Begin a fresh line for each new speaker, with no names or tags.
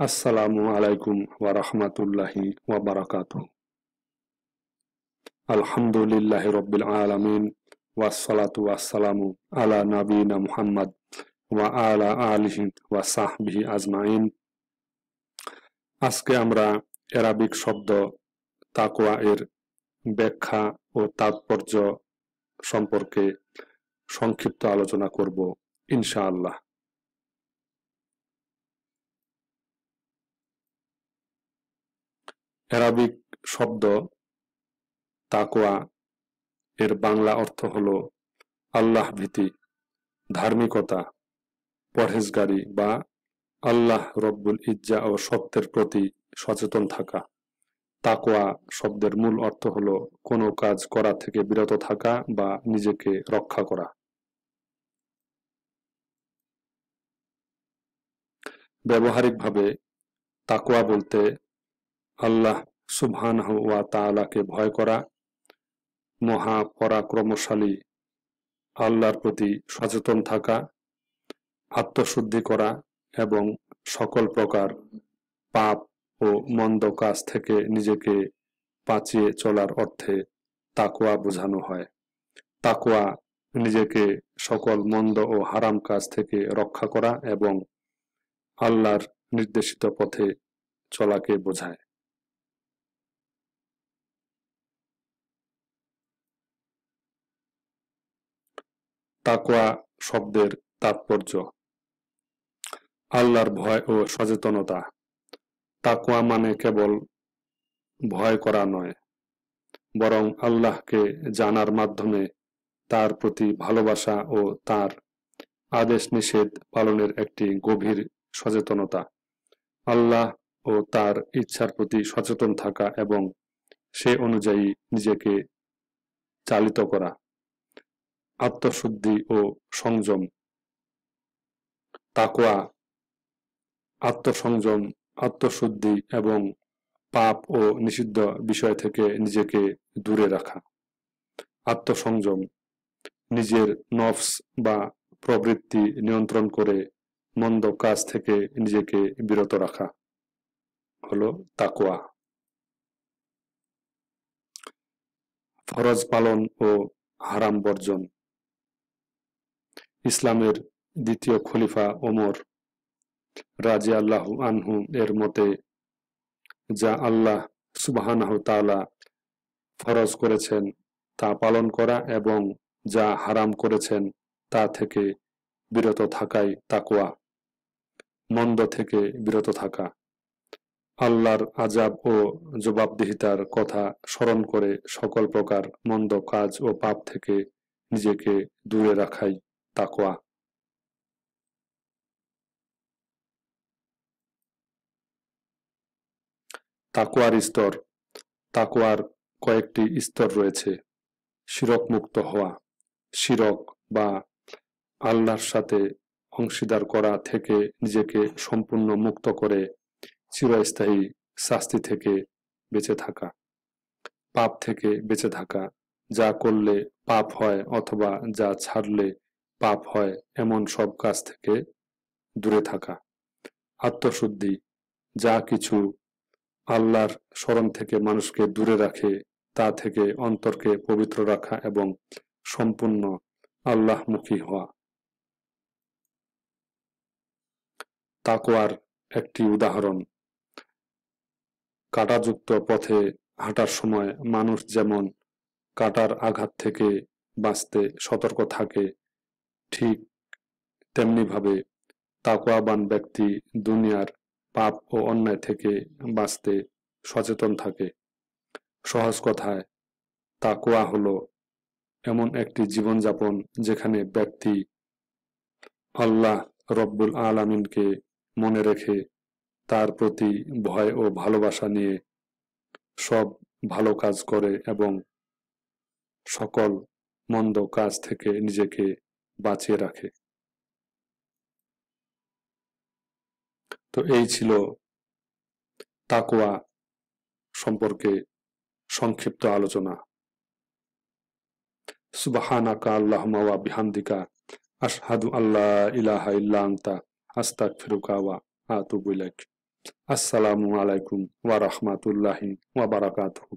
আসসালামু আলাইকুম ওয়া রাহমাতুল্লাহি ওয়া বারাকাতুহু। আলহামদুলিল্লাহি রাব্বিল আলামিন ওয়াসসালাতু ওয়াসসালামু আলা নাবিয়িনা মুহাম্মদ ওয়া আলা আলিহি ওয়া সাহবিহি আজমাইন। আজকে আমরা আরবিক শব্দ তাকওয়া এর ব্যাখ্যা ও তাৎপর্য সম্পর্কে সংক্ষিপ্ত আলোচনা করব ইনশাআল্লাহ। আরবিক শব্দ তাকওয়া এর বাংলা অর্থ হল আল্লাহ ভীতি, ধার্মিকতা, পরহেজগারি বা আল্লাহ রব্বুল ইজ্জা ও সত্যের প্রতি সচেতন থাকা। তাকওয়া শব্দের মূল অর্থ হল কোনো কাজ করা থেকে বিরত থাকা বা নিজেকে রক্ষা করা। ব্যবহারিকভাবে তাকওয়া বলতে আল্লাহ সুবহানাহু ওয়া তাআলাকে ভয় করা, মহা পরাক্রমশালী আল্লাহর প্রতি সচেতন থাকা, আত্মশুদ্ধি করা এবং সকল প্রকার পাপ ও মন্দ কাজ থেকে নিজেকে বাঁচিয়ে চলার অর্থে তাকওয়া বোঝানো হয়। তাকওয়া নিজেকে সকল মন্দ ও হারাম কাজ থেকে রক্ষা করা এবং আল্লাহর নির্দেশিত পথে চলাকে বোঝায়। তাকওয়া শব্দের তাৎপর্য: আল্লাহর ভয় ও সচেতনতা। তাকওয়া মানে কেবল ভয় করা নয়, বরং আল্লাহকে জানার মাধ্যমে তার প্রতি ভালোবাসা ও তার আদেশ নিষেধ পালনের একটি গভীর সচেতনতা। আল্লাহ ও তার ইচ্ছার প্রতি সচেতন থাকা এবং সে অনুযায়ী নিজেকে চালিত করা। আত্মশুদ্ধি ও সংযম। তাকওয়া আত্মসংযম, আত্মশুদ্ধি এবং পাপ ও নিষিদ্ধ বিষয় থেকে নিজেকে দূরে রাখা। আত্মসংযম নিজের নফস বা প্রবৃত্তি নিয়ন্ত্রণ করে মন্দ কাজ থেকে নিজেকে বিরত রাখা হলো তাকওয়া। ফরজ পালন ও হারাম বর্জন। ইসলামের দ্বিতীয় খলিফা ওমর রাদিয়াল্লাহু আনহু এর মতে, যা আল্লাহ সুবহানাহু তাআলা ফরজ করেছেন তা পালন করা এবং যা হারাম করেছেন তা থেকে বিরত থাকাই তাকওয়া। মন্দ থেকে বিরত থাকা, আল্লাহর আযাব ও জবাবদিহিতার কথা স্মরণ করে সকল প্রকার মন্দ কাজ ও পাপ থেকে নিজেকে দূরে রাখাই তাকওয়া। তাকওয়ার স্তর। তাকওয়ার কয়েকটি স্তর রয়েছে। শিরক মুক্ত হওয়া। শিরক বা আল্লাহর সাথে অংশীদার করা থেকে নিজেকে সম্পূর্ণ মুক্ত করে চিরস্থায়ী শাস্তি থেকে বেঁচে থাকা। পাপ থেকে বেঁচে থাকা, যা করলে পাপ হয় অথবা যা ছাড়লে পাপ হয় এমন সব কাজ থেকে দূরে থাকা। আত্মশুদ্ধি, যা কিছু আল্লাহর স্মরণ থেকে মানুষকে দূরে রাখে তা থেকে অন্তরকে পবিত্র রাখা এবং সম্পূর্ণ আল্লাহমুখী হওয়া। তাকওয়ার একটি উদাহরণ: কাঁটাযুক্ত পথে হাঁটার সময় মানুষ যেমন কাঁটার আঘাত থেকে বাঁচতে সতর্ক থাকে, ঠিক তেমনিভাবে তাকওয়াবান ব্যক্তি দুনিয়ার পাপ ও অন্যায় থেকে বাঁচতে সচেতন থাকে। সহজ কথায়, তাকওয়া হলো এমন একটি জীবনযাপন যেখানে ব্যক্তি আল্লাহ রব্বুল আলামিনকে মনে রেখে তার প্রতি ভয় ও ভালোবাসা নিয়ে সব ভালো কাজ করে এবং সকল মন্দ কাজ থেকে নিজেকে বাঁচিয়ে রাখে। তো এই ছিল তাকওয়া সম্পর্কে সংক্ষিপ্ত আলোচনা। সুবহানাকা আল্লাহুম্মা ওয়া বিহামদিকা আশহাদু আল্লা ইলাহা ইল্লা আনতা আস্তাগফিরুকা ওয়া আতুবু ইলাইক। আসসালামু আলাইকুম ওয়া রাহমাতুল্লাহি ওয়া বারাকাতুহু।